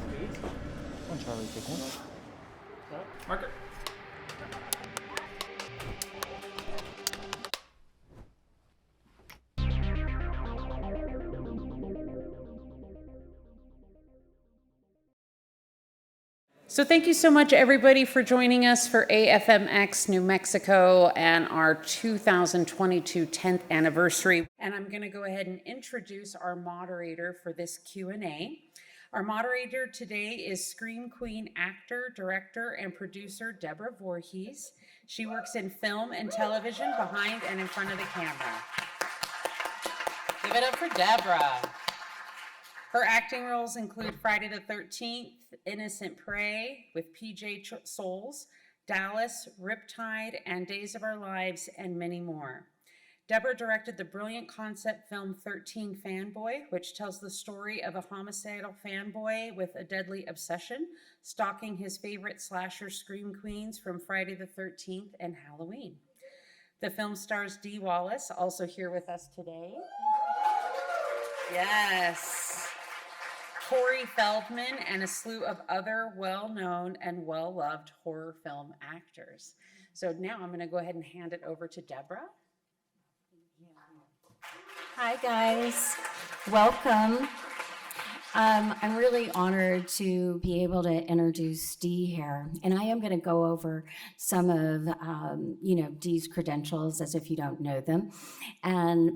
Come on, Charlie, take one. Marker. So thank you so much, everybody, for joining us for AFMX New Mexico and our 2022 10th anniversary. And I'm going to go ahead and introduce our moderator for this Q&A. Our moderator today is Scream Queen actor, director, and producer Deborah Voorhees. She works in film and television behind and in front of the camera. Give it up for Deborah. Her acting roles include Friday the 13th, Innocent Prey with PJ Souls, Dallas, Riptide, and Days of Our Lives, and many more. Deborah directed the brilliant concept film 13 Fanboy, which tells the story of a homicidal fanboy with a deadly obsession, stalking his favorite slasher scream queens from Friday the 13th and Halloween. The film stars Dee Wallace, also here with us today. Yes. Corey Feldman, and a slew of other well-known and well-loved horror film actors. So now I'm going to go ahead and hand it over to Deborah. Hi, guys. Welcome. I'm really honored to be able to introduce Dee here, and I am going to go over some of Dee's credentials as if you don't know them.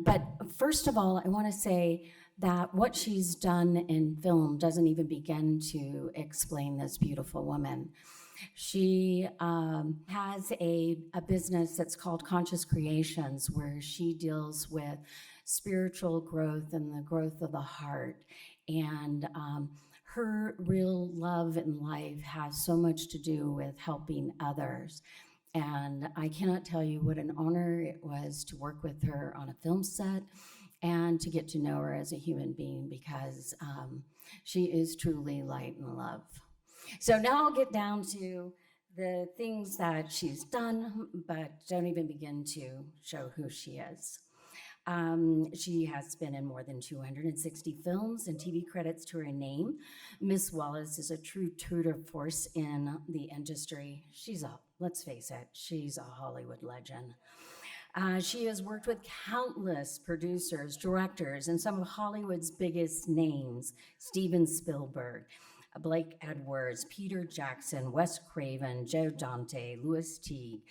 But first of all, I want to say that what she's done in film doesn't even begin to explain this beautiful woman. She has a business that's called Conscious Creations, where she deals with spiritual growth and the growth of the heart. And her real love in life has so much to do with helping others. And I cannot tell you what an honor it was to work with her on a film set and to get to know her as a human being, because she is truly light and love. So now I'll get down to the things that she's done, but don't even begin to show who she is. She has been in more than 260 films and TV credits to her name. Miss Wallace is a true tour force in the industry. Let's face it, she's a Hollywood legend. She has worked with countless producers, directors, and some of Hollywood's biggest names: Steven Spielberg, Blake Edwards, Peter Jackson, Wes Craven, Joe Dante, Louis Teague,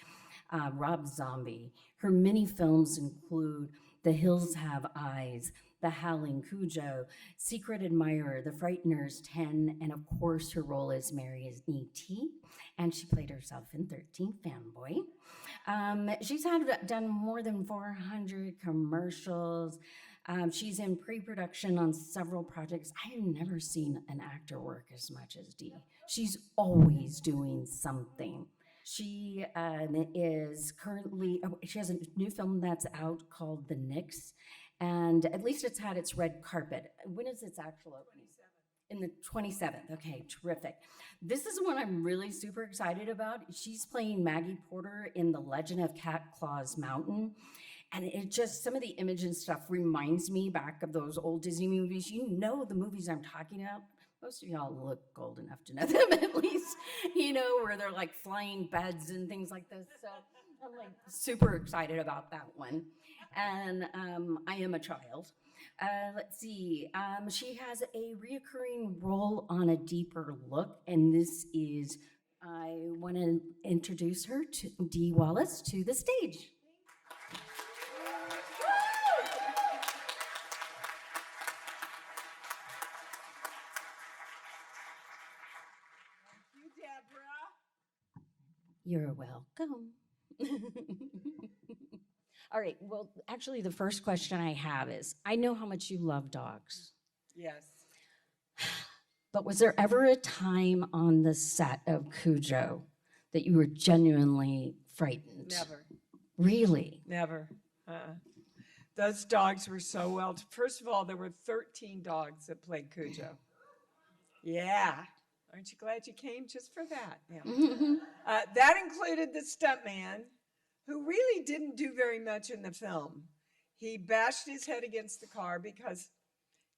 Rob Zombie. Her many films include The Hills Have Eyes, The Howling, Cujo, Secret Admirer, The Frighteners 10, and of course her role as Mary is E.T., and she played herself in 13 Fanboy. She's done more than 400 commercials. She's in pre-production on several projects. I have never seen an actor work as much as Dee. She's always doing something. She is currently, she has a new film that's out called The Knicks, and at least it's had its red carpet. When is its actual opening? In the 27th. Okay, terrific. This is one I'm really super excited about. She's playing Maggie Porter in The Legend of Cat Claw's Mountain. And it just, some of the image and stuff reminds me back of those old Disney movies. You know the movies I'm talking about. Most of y'all look old enough to know them, at least, where they're like flying beds and things like this. So I'm like super excited about that one. And I am a child. Let's see. She has a reoccurring role on A Deeper Look, and this is, I want to introduce her to Dee Wallace to the stage. Thank you, Deborah. You're welcome. All right, well, actually, the first question I have is, I know how much you love dogs. Yes. But was there ever a time on the set of Cujo that you were genuinely frightened? Never. Really? Never. Those dogs were so well. First of all, there were 13 dogs that played Cujo. Yeah. Aren't you glad you came just for that? Yeah. That included the stuntman, who really didn't do very much in the film. He bashed his head against the car, because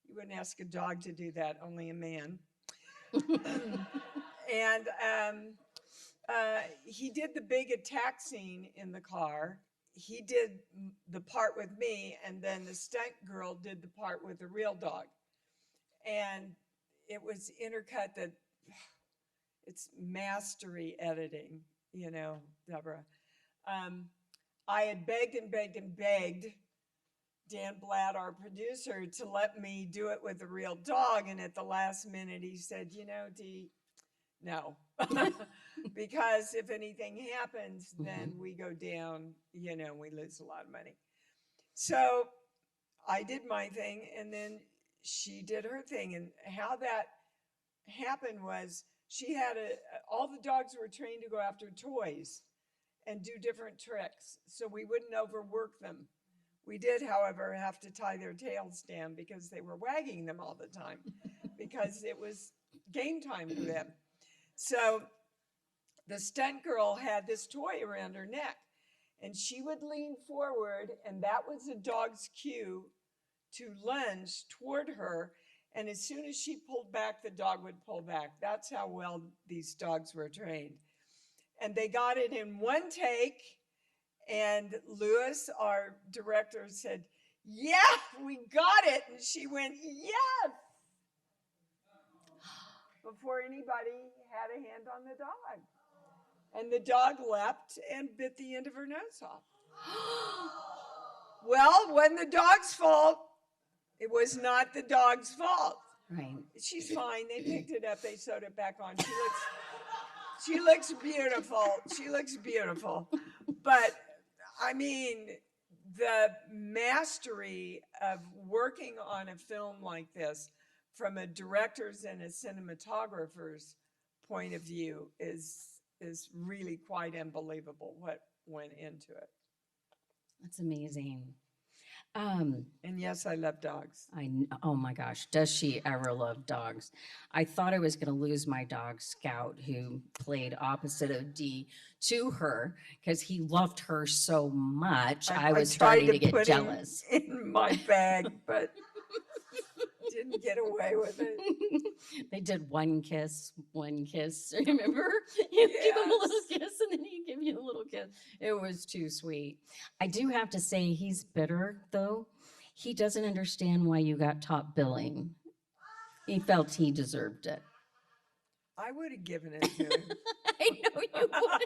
you wouldn't ask a dog to do that, only a man. And he did the big attack scene in the car. He did the part with me, and then the stunt girl did the part with the real dog. And it was intercut that it's mastery editing, you know, Deborah. I had begged and begged and begged Dan Blatt, our producer, to let me do it with the real dog. And at the last minute, he said, you know, Dee, no. Because if anything happens, then we go down, you know, we lose a lot of money. So I did my thing, and then she did her thing. And how that happened was she had all the dogs were trained to go after toys and do different tricks, so we wouldn't overwork them. We did, however, have to tie their tails down because they were wagging them all the time because it was game time for them. So the stunt girl had this toy around her neck, and she would lean forward, and that was the dog's cue to lunge toward her. And as soon as she pulled back, the dog would pull back. That's how well these dogs were trained. And they got it in one take. And Lewis, our director, said, yeah, we got it. And she went, yes, before anybody had a hand on the dog. And the dog leapt and bit the end of her nose off. Well, when the dog's fault, it was not the dog's fault. Right. She's fine. They picked it up. They sewed it back on. She looks beautiful. She looks beautiful. But, I mean, the mastery of working on a film like this from a director's and a cinematographer's point of view is really quite unbelievable what went into it. That's amazing. And yes, I love dogs. Oh my gosh, does she ever love dogs? I thought I was going to lose my dog Scout, who played opposite of Dee to her because he loved her so much. I was starting to get jealous. In my bag, but didn't get away with it. They did one kiss. Remember? You give him a little kiss, and then he give you a little kiss. It was too sweet. I do have to say he's bitter, though. He doesn't understand why you got top billing. He felt he deserved it. I would have given it to him. I know you would.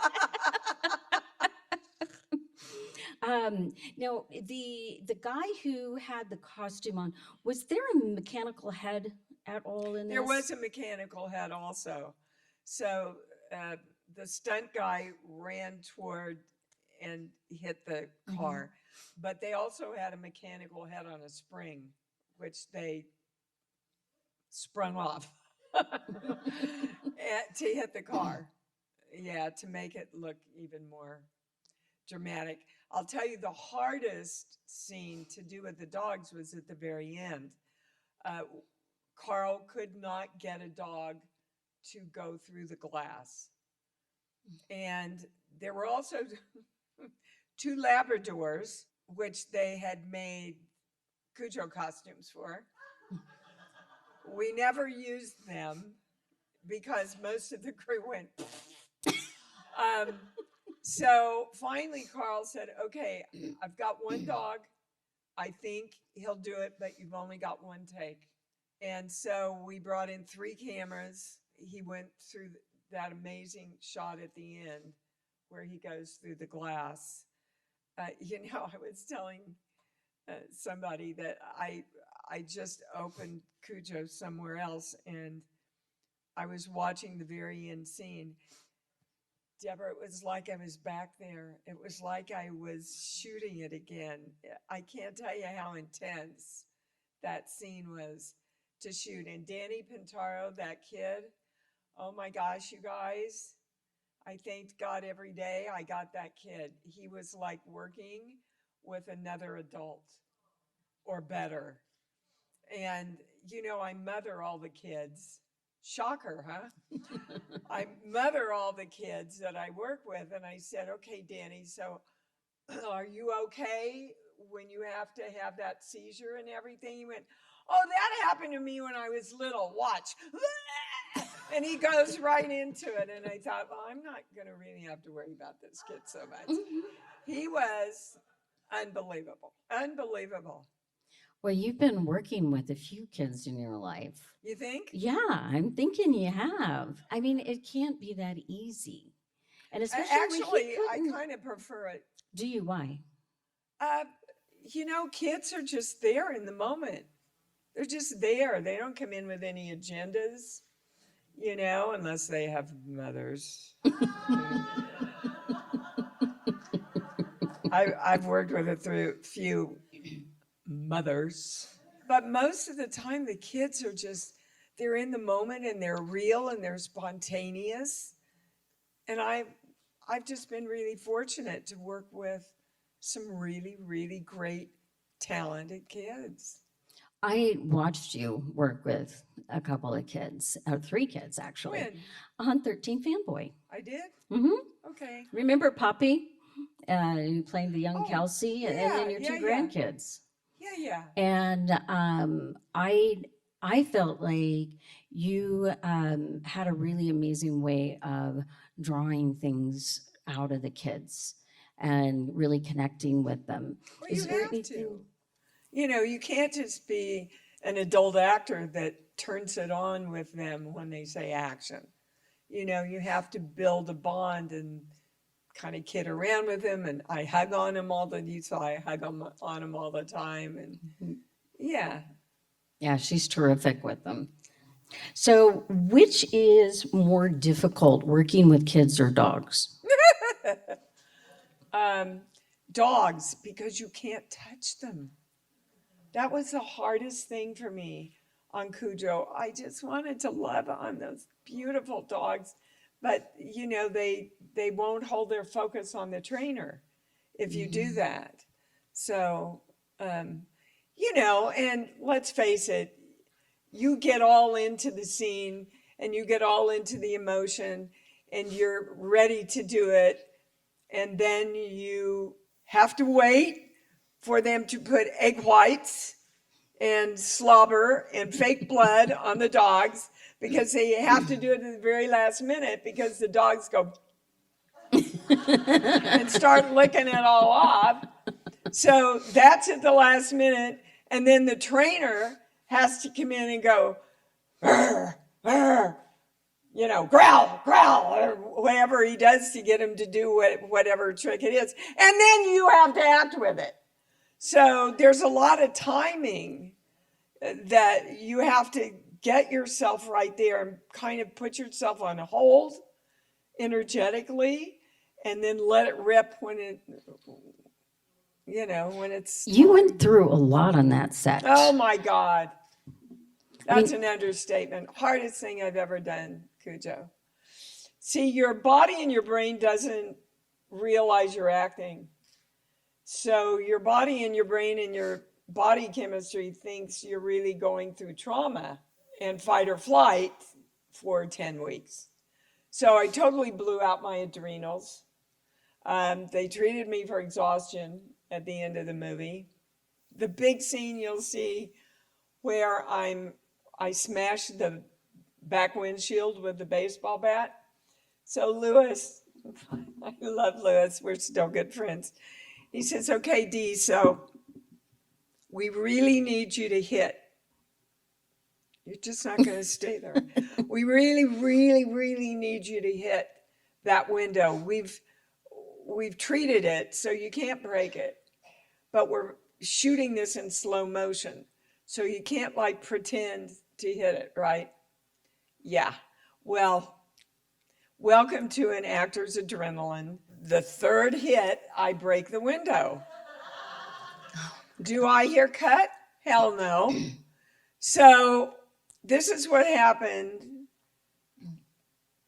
Now, the guy who had the costume on, was there a mechanical head at all in this? There was a mechanical head also. So the stunt guy ran toward and hit the car. But they also had a mechanical head on a spring, which they sprung off to hit the car. Yeah, to make it look even more dramatic. I'll tell you, the hardest scene to do with the dogs was at the very end. Carl could not get a dog to go through the glass. And there were also 2 Labradors, which they had made Cujo costumes for. We never used them because most of the crew went. So finally, Carl said, okay, I've got one dog. I think he'll do it, but you've only got one take. And so we brought in 3 cameras. He went through that amazing shot at the end where he goes through the glass. You know, I was telling somebody that I just opened Cujo somewhere else, and I was watching the very end scene. Deborah, it was like I was back there. It was like I was shooting it again. I can't tell you how intense that scene was to shoot. And Danny Pintaro, that kid, oh my gosh, you guys, I thanked God every day I got that kid. He was like working with another adult or better. And, you know, I mother all the kids. Shocker, huh? I mother all the kids that I work with. And I said, okay, Danny, so are you okay when you have to have that seizure and everything? He went, oh, that happened to me when I was little. Watch. And he goes right into it. And I thought, well, I'm not going to really have to worry about this kid so much. He was unbelievable. Unbelievable. Well, you've been working with a few kids in your life. You think? Yeah, I'm thinking you have. I mean, it can't be that easy. And especially when Actually, he I couldn't. kind of prefer it. Do you? Why? You know, kids are just there in the moment. They're just there. They don't come in with any agendas, you know, unless they have mothers. I've worked with a few mothers, but most of the time the kids are just, they're in the moment and they're real and they're spontaneous. And I've just been really fortunate to work with some really, really great, talented kids. I watched you work with a couple of kids, 3 kids actually, When? on 13 Fanboy. I did? Mm-hmm. Okay. Remember Poppy? You playing the young Oh, Kelsey, and then your 2 yeah. grandkids. Yeah. And I felt like you had a really amazing way of drawing things out of the kids and really connecting with them. Well, Is you there have anything- to. You know, you can't just be an adult actor that turns it on with them when they say action. You know, you have to build a bond and kind of kid around with them. And I hug on him you saw I hug on him all the time. And yeah. Yeah, she's terrific with them. So, which is more difficult, working with kids or dogs? Dogs, because you can't touch them. That was the hardest thing for me on Cujo. I just wanted to love on those beautiful dogs, but you know, they won't hold their focus on the trainer if you do that. So, you know, and let's face it, you get all into the scene and you get all into the emotion and you're ready to do it. And then you have to wait for them to put egg whites and slobber and fake blood on the dogs because they have to do it at the very last minute because the dogs go and start licking it all off. So that's at the last minute. And then the trainer has to come in and go, "Arr, arr," you know, growl, or whatever he does to get him to do whatever trick it is. And then you have to act with it. So there's a lot of timing that you have to get yourself right there and kind of put yourself on hold energetically and then let it rip when it, you know, when it's. You went through a lot on that set. Oh my God. That's an understatement. Hardest thing I've ever done, Cujo. See, your body and your brain doesn't realize you're acting. So your body and your brain and your body chemistry thinks you're really going through trauma and fight or flight for 10 weeks. So I totally blew out my adrenals. They treated me for exhaustion at the end of the movie. The big scene you'll see where I smashed the back windshield with the baseball bat. So Lewis, I love Lewis, we're still good friends. He says, okay, Dee, so we really need you to hit. You're just not going to stay there. We really, really, really need you to hit that window. We've treated it, so you can't break it. But we're shooting this in slow motion. So you can't like pretend to hit it, right? Yeah. Well, welcome to an actor's adrenaline. The third hit, I break the window. Do I hear cut? Hell no. So this is what happened.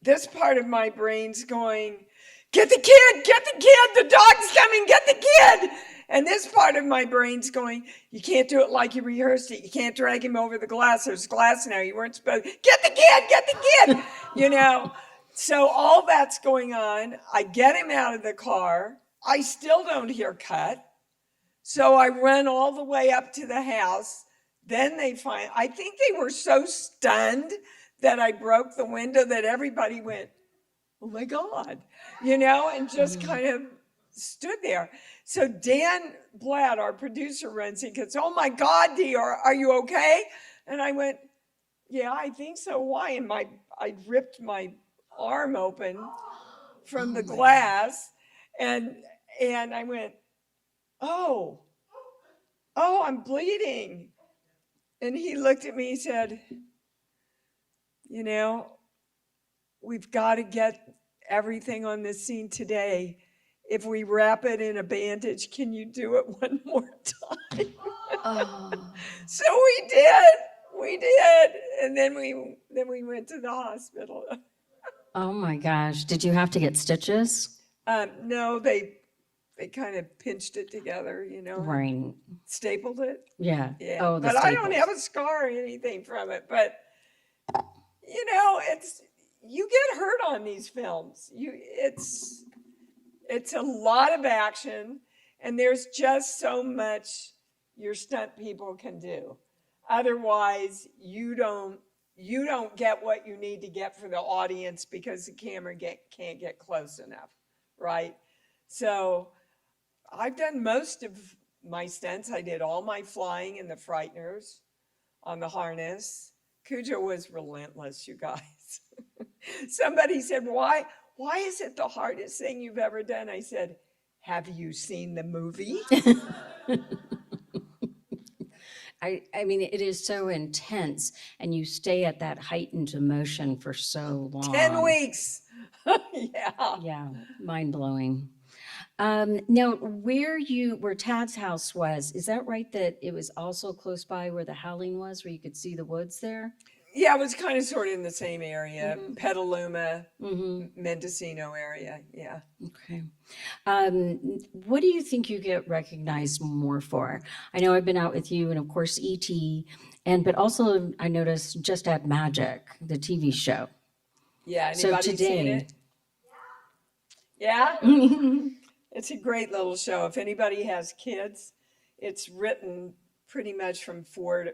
This part of my brain's going, get the kid, the dog's coming, get the kid. And this part of my brain's going, you can't do it like you rehearsed it. You can't drag him over the glass. There's glass now. You weren't supposed to. Get the kid, you know. So all that's going on. I get him out of the car. I still don't hear cut. So I run all the way up to the house. Then I think they were so stunned that I broke the window that everybody went, oh my God, and just kind of stood there. So Dan Blatt, our producer, runs in, goes, oh my God, Dee, are you okay? And I went, yeah, I think so. Why? And I ripped my arm open from the glass, and I went, oh, I'm bleeding. And he looked at me, he said, we've got to get everything on this scene today. If we wrap it in a bandage, can you do it one more time? Oh. So we did. And then we went to the hospital. Oh my gosh. Did you have to get stitches? No, they kind of pinched it together, Right. stapled it. Yeah. Yeah. Oh, the but I don't staples. have a scar or anything from it. But you get hurt on these films. It's a lot of action, and there's just so much your stunt people can do. Otherwise, you don't get what you need to get for the audience because the camera can't get close enough, right? So I've done most of my stunts. I did all my flying in the Frighteners on the harness. Cujo was relentless, you guys. Somebody said, why is it the hardest thing you've ever done? I said, have you seen the movie? I mean, it is so intense, and you stay at that heightened emotion for so long. 10 weeks. Yeah. Yeah, mind blowing. Now, where Tad's house was, is that right that it was also close by where the Howling was, where you could see the woods there? Yeah, it was kind of sort of in the same area, Petaluma, Mendocino area. Yeah. Okay. What do you think you get recognized more for? I know I've been out with you and of course E.T. but also I noticed Just Add Magic, the TV show. Yeah. So Anybody seen today, it? Yeah. It's a great little show. If anybody has kids, it's written pretty much for 4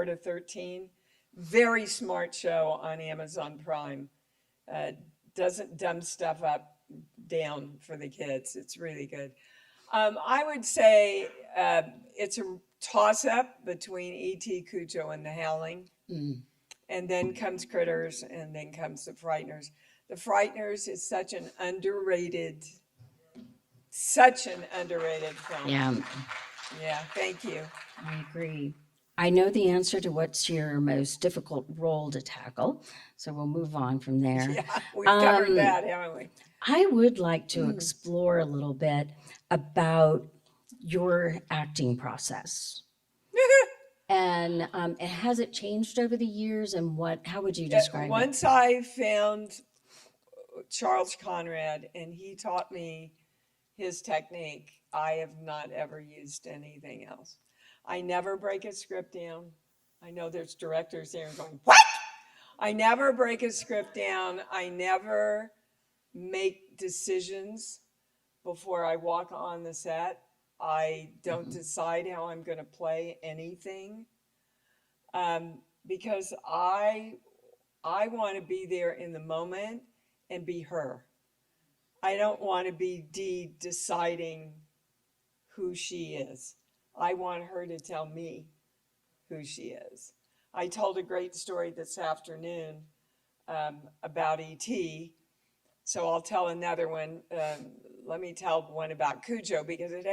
to 13. Very smart show on Amazon Prime. Doesn't dumb stuff down for the kids. It's really good. I would say it's a toss-up between E.T., Cujo, and the Howling. And then comes Critters, and then comes the Frighteners. The Frighteners is such an underrated film. yeah, Yeah, thank you. I agree. I know the answer to what's your most difficult role to tackle, so we'll move on from there. Yeah, we've covered that, haven't we? I would like to explore a little bit about your acting process. And has it changed over the years, and how would you describe it? Once I found Charles Conrad and he taught me his technique, I have not ever used anything else. I never break a script down. I know there's directors there going, what? I never break a script down. I never make decisions before I walk on the set. I don't decide how I'm going to play anything because I want to be there in the moment and be her. I don't want to be Dee deciding who she is. I want her to tell me who she is. I told a great story this afternoon about E.T., so I'll tell another one. Let me tell one about Cujo, because it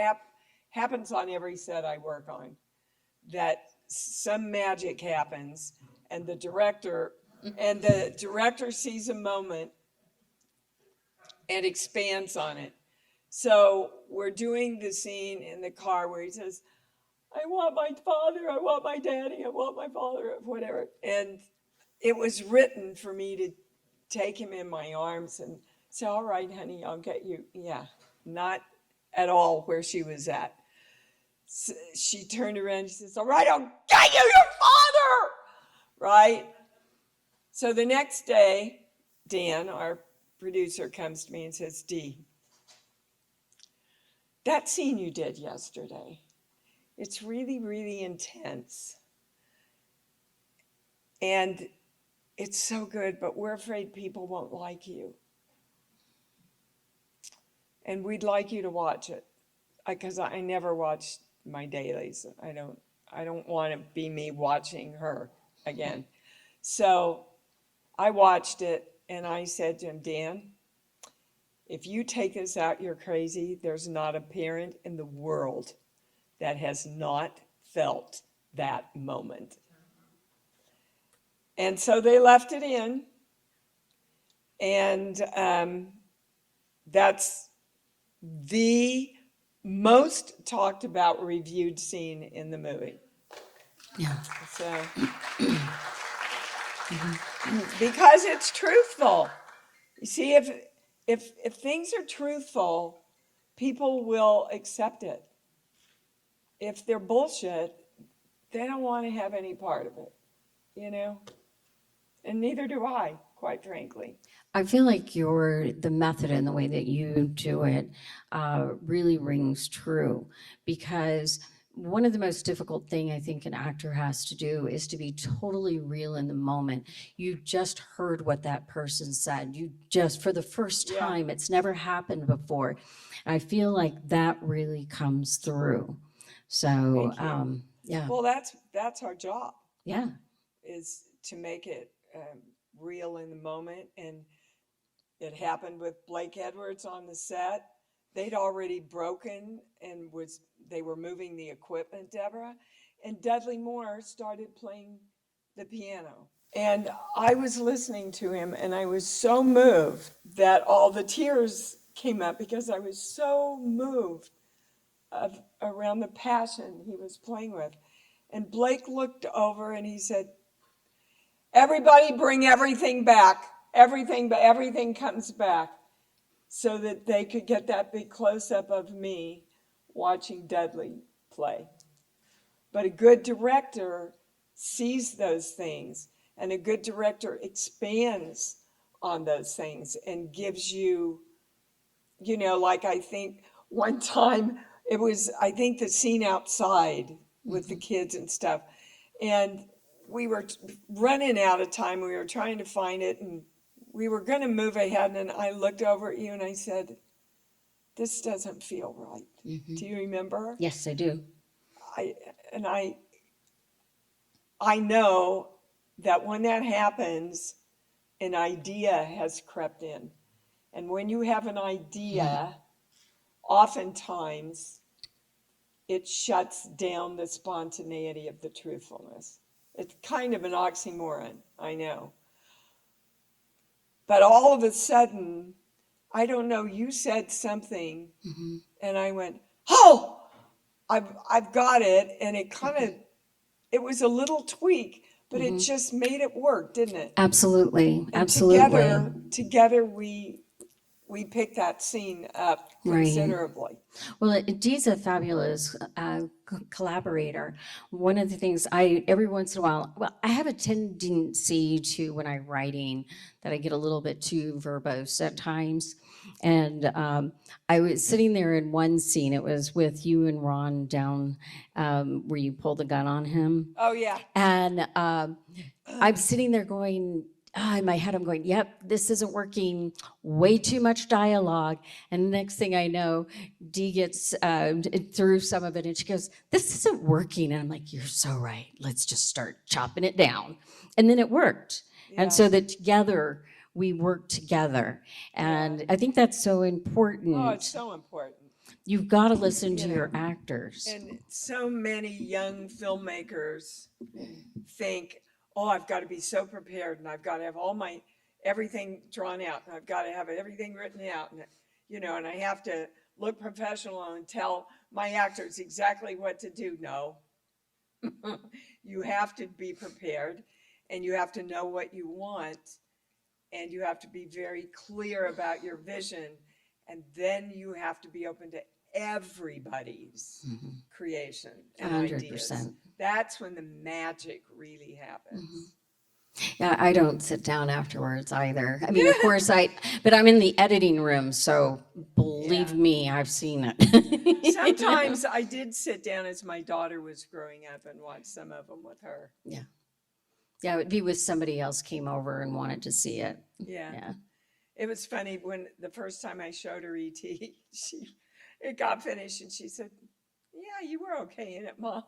happens on every set I work on, that some magic happens, and the director sees a moment and expands on it. So we're doing the scene in the car where he says, I want my father, I want my daddy, I want my father, whatever. And it was written for me to take him in my arms and say, all right, honey, I'll get you. Yeah, not at all where she was at. So she turned around and she says, all right, I'll get you your father, right? So the next day, Dan, our producer, comes to me and says, Dee, that scene you did yesterday, it's really, really intense. And it's so good, but we're afraid people won't like you. And we'd like you to watch it, because I never watch my dailies. I don't want to be me watching her again. So I watched it, and I said to him, Dan, if you take this out, you're crazy. There's not a parent in the world that has not felt that moment. And so they left it in, and that's the most talked about reviewed scene in the movie. Yeah. So, because it's truthful. You see, if things are truthful, people will accept it. If they're bullshit, they don't want to have any part of it, you know? And neither do I, quite frankly. I feel like the method and the way that you do it really rings true, because one of the most difficult thing I think an actor has to do is to be totally real in the moment. You just heard what that person said. You just, for the first Yeah. time, it's never happened before. And I feel like that really comes through. So, Thank you. yeah, Well, that's our job, yeah. is to make it real in the moment. And it happened with Blake Edwards on the set. They'd already broken and they were moving the equipment, Deborah, and Dudley Moore started playing the piano. And I was listening to him, and I was so moved that all the tears came up, because I was so moved around the passion he was playing with. And Blake looked over and he said, everybody bring everything back. Everything comes back, so that they could get that big close-up of me watching Dudley play. But a good director sees those things, and a good director expands on those things and gives you, like I think one time it was, I think, the scene outside with the kids and stuff. And we were running out of time. We were trying to find it, and we were going to move ahead. And I looked over at you and I said, this doesn't feel right. Mm-hmm. Do you remember? Yes, I do. I know that when that happens, an idea has crept in. And when you have an idea, oftentimes it shuts down the spontaneity of the truthfulness. It's kind of an oxymoron, I know. But all of a sudden, I don't know, you said something, Mm-hmm. and I went, oh, I've got it. And it was a little tweak, but it just made it work, didn't it? Absolutely, And absolutely. together we picked that scene up considerably. Well, Dee's a fabulous collaborator. One of the things every once in a while, well, I have a tendency to, when I'm writing, that I get a little bit too verbose at times. And I was sitting there in one scene, it was with you and Ron down where you pulled the gun on him. Oh, yeah. And I'm sitting there going, in my head, I'm going, yep, this isn't working. Way too much dialogue. And the next thing I know, Dee gets through some of it, and she goes, this isn't working. And I'm like, you're so right. Let's just start chopping it down. And then it worked. Yeah. And so that together, we work together. And I think that's so important. Oh, it's so important. You've got to listen to your actors. And so many young filmmakers think, oh, I've got to be so prepared, and I've got to have everything drawn out, and I've got to have everything written out, and and I have to look professional and tell my actors exactly what to do. No. You have to be prepared, and you have to know what you want, and you have to be very clear about your vision, and then you have to be open to everybody's creation and 100%. ideas. That's when the magic really happens. Yeah, I don't sit down afterwards either. I mean, of course but I'm in the editing room, so believe me, I've seen it. Sometimes I did sit down as my daughter was growing up and watch some of them with her. Yeah. Yeah, it would be with somebody else came over and wanted to see it. Yeah. Yeah. It was funny when the first time I showed her E.T., it got finished and she said, "Yeah, you were okay in it, Mom."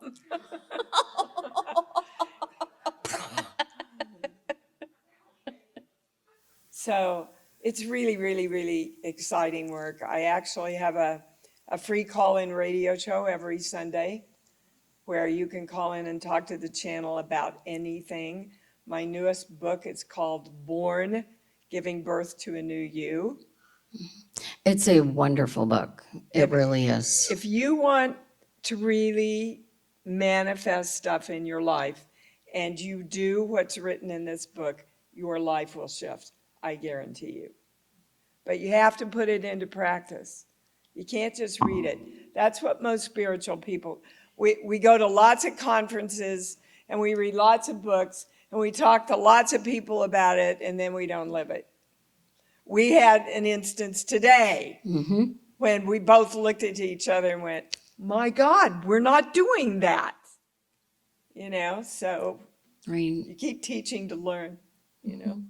So it's really, really, really exciting work. I actually have a free call-in radio show every Sunday where you can call in and talk to the channel about anything. My newest book is called Born, Giving Birth to a New You. It's a wonderful book. It really is. If you want to really manifest stuff in your life and you do what's written in this book, your life will shift. I guarantee you. But you have to put it into practice. You can't just read it. That's what most spiritual people, we go to lots of conferences and we read lots of books and we talk to lots of people about it and then we don't live it. We had an instance today when we both looked at each other and went, my God, we're not doing that. You know, so Right. you keep teaching to learn, you know.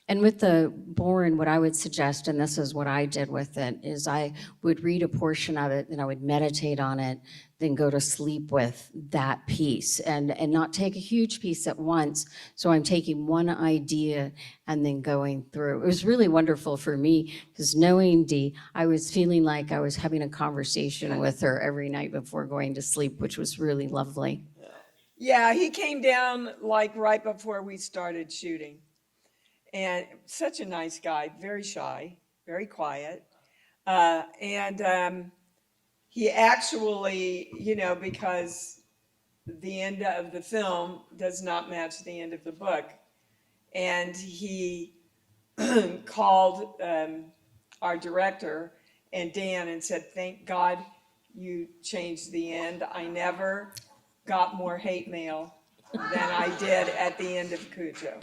And with the Born, what I would suggest, and this is what I did with it, is I would read a portion of it and I would meditate on it, then go to sleep with that piece and not take a huge piece at once. So I'm taking one idea and then going through. It was really wonderful for me because knowing Dee, I was feeling like I was having a conversation with her every night before going to sleep, which was really lovely. Yeah, he came down like right before we started shooting. And such a nice guy, very shy, very quiet. He actually, you know, because the end of the film does not match the end of the book. And he called our director and Dan and said, "Thank God you changed the end. I never got more hate mail than I did at the end of Cujo."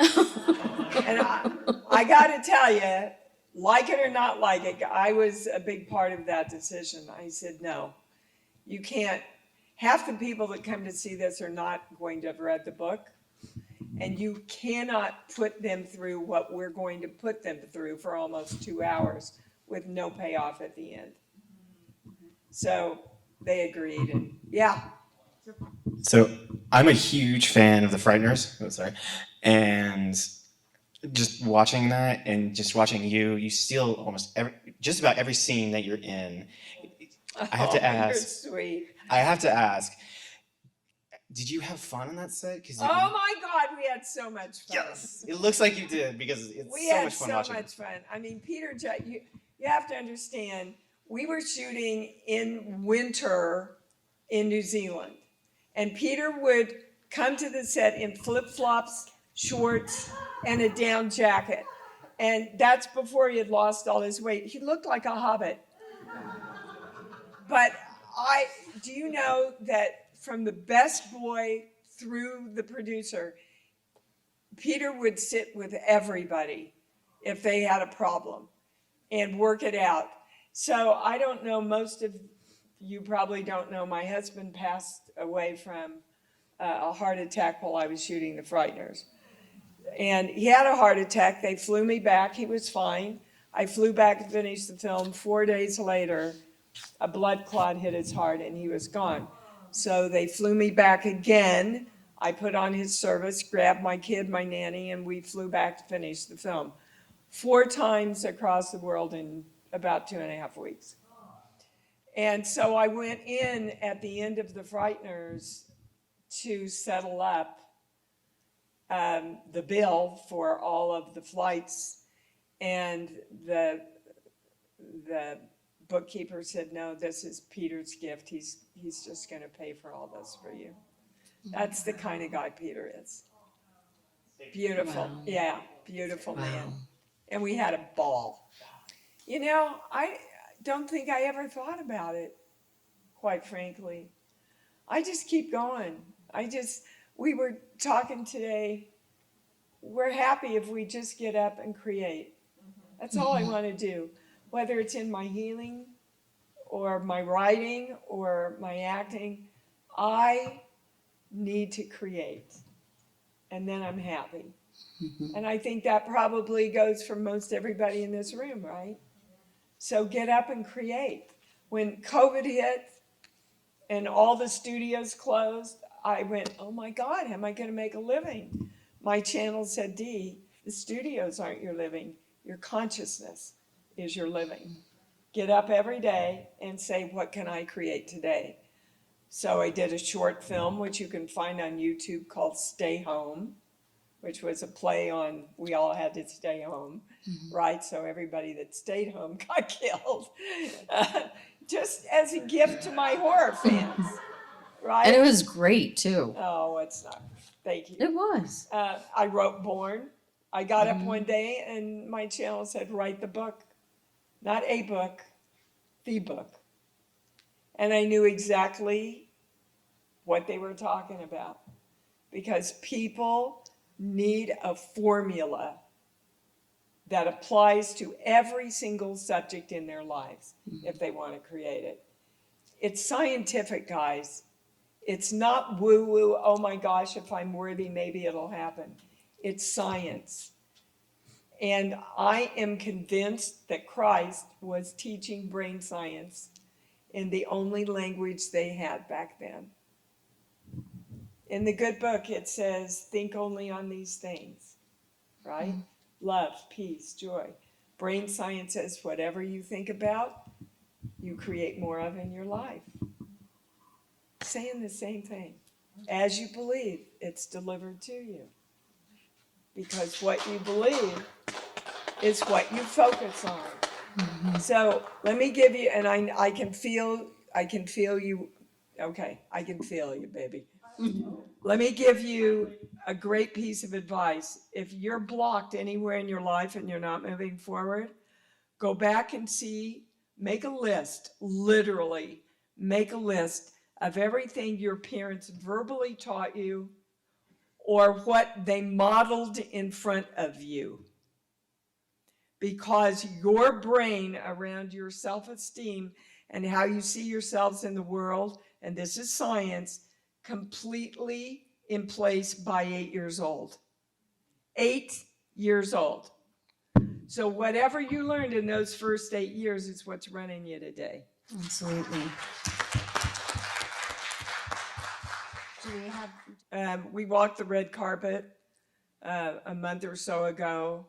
And I got to tell you, like it or not like it, I was a big part of that decision. I said, no, you can't. Half the people that come to see this are not going to have read the book, and you cannot put them through what we're going to put them through for almost 2 hours with no payoff at the end. So they agreed, and yeah. So I'm a huge fan of The Frighteners. Oh, sorry. And just watching that and just watching you steal almost just about every scene that you're in. I have to ask. You're sweet. I have to ask. Did you have fun on that set? Oh my God, we had so much fun. Yes, it looks like you did because it's so much fun watching. We had so much fun. I mean, Peter, you have to understand, we were shooting in winter in New Zealand, and Peter would come to the set in flip-flops, shorts, and a down jacket. And that's before he had lost all his weight. He looked like a hobbit. But do you know that from the best boy through the producer, Peter would sit with everybody if they had a problem and work it out. So I don't know, most of you probably don't know, my husband passed away from a heart attack while I was shooting The Frighteners. And he had a heart attack. They flew me back. He was fine. I flew back to finish the film. 4 days later, a blood clot hit his heart and he was gone. So they flew me back again. I put on his service, grabbed my kid, my nanny, and we flew back to finish the film. 4 times across the world in about 2.5 weeks. And so I went in at the end of The Frighteners to settle up the bill for all of the flights, and the bookkeeper said, "No, this is Peter's gift. He's just going to pay for all this for you." That's the kind of guy Peter is. Beautiful, wow. Yeah, beautiful wow. Man. And we had a ball. You know, I don't think I ever thought about it, quite frankly. I just keep going. We were talking today, we're happy if we just get up and create. That's all I want to do, whether it's in my healing or my writing or my acting. I need to create. and then I'm happy. And I think that probably goes for most everybody in this room, right? So get up and create. When COVID hit and all the studios closed, I went, oh my God, how am I going to make a living? My channel said, Dee, the studios aren't your living. Your consciousness is your living. Get up every day and say, what can I create today? So I did a short film, which you can find on YouTube, called Stay Home, which was a play on we all had to stay home, right? So everybody that stayed home got killed. Just as a gift to my horror fans, right? And it was great too. Oh, it's not. Thank you. It was. I wrote Born. I got up one day and my channel said, write the book. Not a book, the book. And I knew exactly what they were talking about. Because people need a formula that applies to every single subject in their lives if they want to create it. It's scientific, guys. It's not woo-woo, oh my gosh, if I'm worthy, maybe it'll happen. It's science. And I am convinced that Christ was teaching brain science in the only language they had back then. In the good book, it says, think only on these things, right? Love, peace, joy. Brain science says whatever you think about, you create more of in your life. Saying the same thing. As you believe, it's delivered to you. Because what you believe is what you focus on. So let me give you, and I can feel you. Okay, I can feel you, baby. Let me give you a great piece of advice. If you're blocked anywhere in your life and you're not moving forward, go back and see, make a list, literally make a list of everything your parents verbally taught you or what they modeled in front of you. Because your brain around your self-esteem and how you see yourselves in the world, and this is science, completely in place by 8 years old. 8 years old. So whatever you learned in those first 8 years is what's running you today. Absolutely. Do we have? We walked the red carpet a month or so ago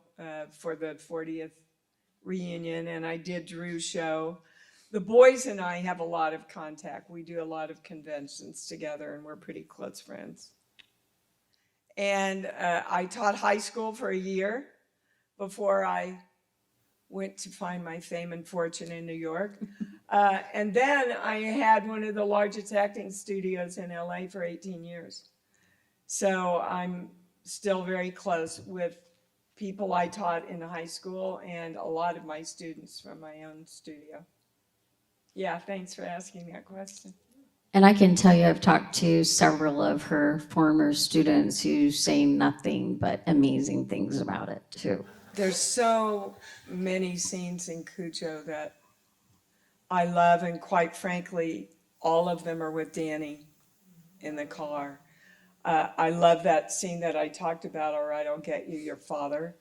for the 40th reunion, and I did Drew's show. The boys and I have a lot of contact. We do a lot of conventions together, and we're pretty close friends. And I taught high school for a year before I went to find my fame and fortune in New York. And then I had one of the largest acting studios in LA for 18 years. So I'm still very close with people I taught in high school and a lot of my students from my own studio. Yeah, thanks for asking that question. And I can tell you, I've talked to several of her former students who say nothing but amazing things about it too. There's so many scenes in Cujo that I love, and quite frankly, all of them are with Danny in the car. I love that scene that I talked about, All Right, I'll Get You, Your Father.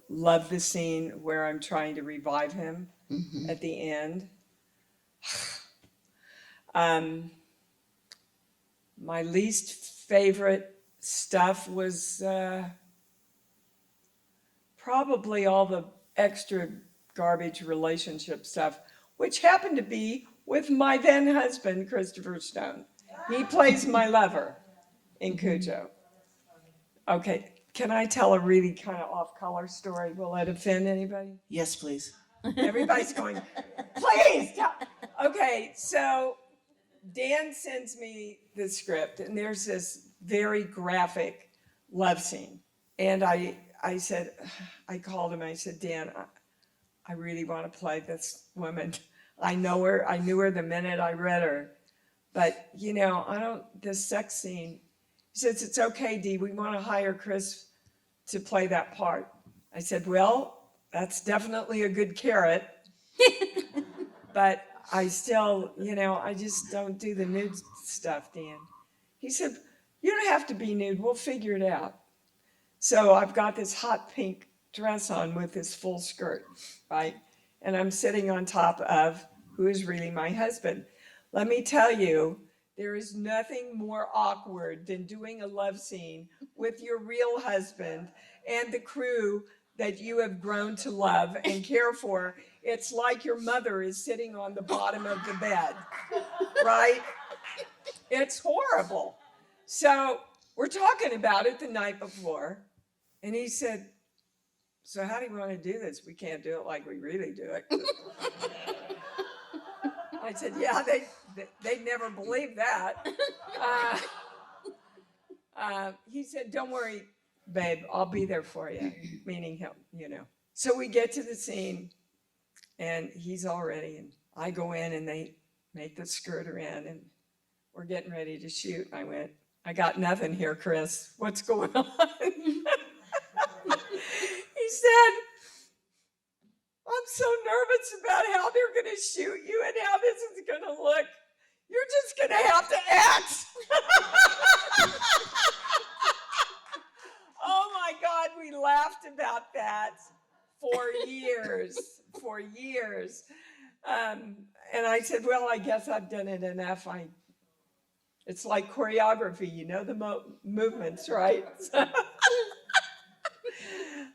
Love the scene where I'm trying to revive him at the end. My least favorite stuff was probably all the extra garbage relationship stuff, which happened to be with my then husband, Christopher Stone. He plays my lover in Cujo. Okay, can I tell a really kind of off-color story? Will it offend anybody? Yes, please. Everybody's going, please tell. Okay, so Dan sends me the script, and there's this very graphic love scene. And I said, I called him, I said, Dan, I really want to play this woman. I know her, I knew her the minute I read her. But, you know, this sex scene, he says, it's okay, Dee, we want to hire Chris to play that part. I said, well, that's definitely a good carrot. But I still, I just don't do the nude stuff, Dan. He said, You don't have to be nude. We'll figure it out. So I've got this hot pink dress on with this full skirt, right? And I'm sitting on top of who is really my husband. Let me tell you, there is nothing more awkward than doing a love scene with your real husband and the crew that you have grown to love and care for. It's like your mother is sitting on the bottom of the bed, right? It's horrible. So we're talking about it the night before, and he said, so how do you want to do this? We can't do it like we really do it. I said, yeah, they'd never believe that. He said, don't worry, babe, I'll be there for you, meaning him, you know. So we get to the scene, and he's all ready, and I go in, and they make the skirt around, and we're getting ready to shoot. I went, I got nothing here, Chris. What's going on? He said, I'm so nervous about how they're going to shoot you and how this is going to look. You're just going to have to act. Oh my God, we laughed about that for years, and I said, well, I guess I've done it enough. It's like choreography, you know the movements, right?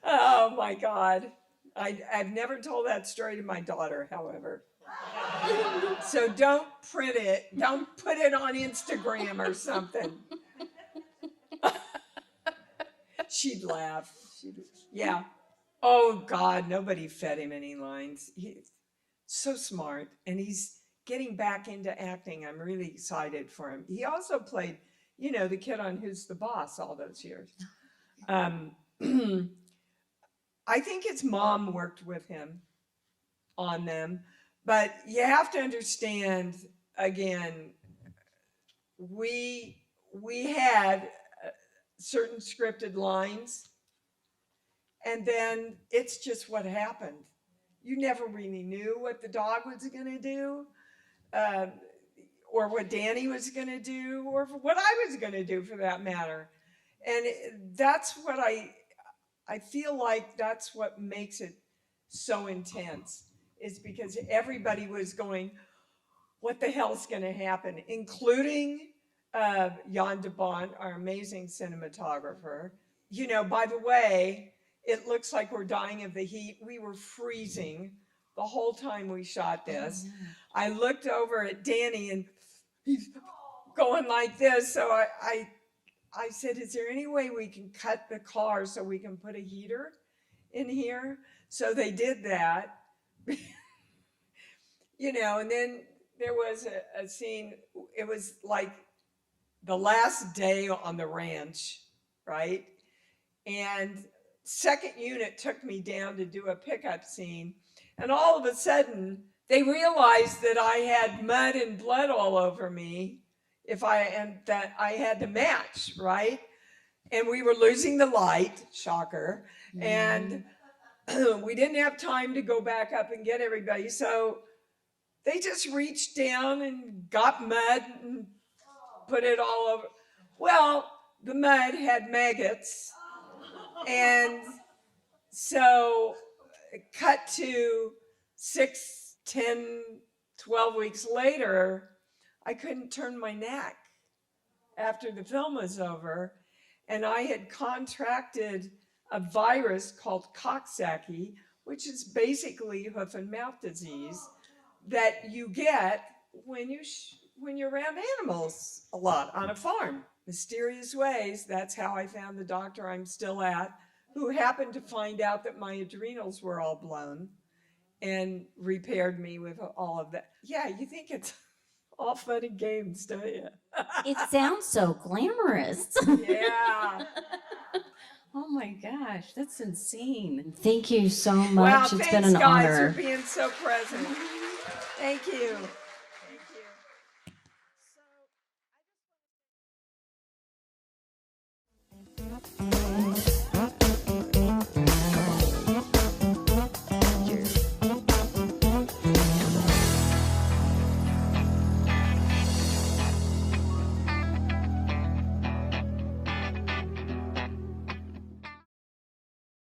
Oh my God. I've never told that story to my daughter, however. So don't print it. Don't put it on Instagram or something. She'd laugh. Yeah. Oh God, nobody fed him any lines. He's so smart, and he's getting back into acting. I'm really excited for him. He also played, you know, the kid on Who's the Boss all those years. I think his mom worked with him on them, but you have to understand, again, we had certain scripted lines, and then it's just what happened. You never really knew what the dog was going to do, or what Danny was going to do, or what I was going to do for that matter. And that's what I feel like that's what makes it so intense, is because everybody was going, what the hell's going to happen, including Jan de Bont, our amazing cinematographer. You know, by the way, it looks like we're dying of the heat. We were freezing the whole time we shot this. I looked over at Danny, and he's going like this. So I said, is there any way we can cut the car so we can put a heater in here? So they did that. You know, and then there was a scene, it was like the last day on the ranch, right? And second unit took me down to do a pickup scene. And all of a sudden, they realized that I had mud and blood all over me and that I had to match, right? And we were losing the light, shocker. And we didn't have time to go back up and get everybody. So they just reached down and got mud and put it all over. Well, the mud had maggots. And so cut to 6, 10, 12 weeks later, I couldn't turn my neck after the film was over. And I had contracted a virus called Coxsackie, which is basically hoof and mouth disease that you get when you're around animals a lot on a farm. Mysterious ways, that's how I found the doctor I'm still at, who happened to find out that my adrenals were all blown and repaired me with all of that. Yeah, you think it's all fun and games, don't you? It sounds so glamorous. Yeah. Oh my gosh, that's insane. Thank you so much. Wow, It's thanks been an guys honor. for being so present. Thank you. Thank you.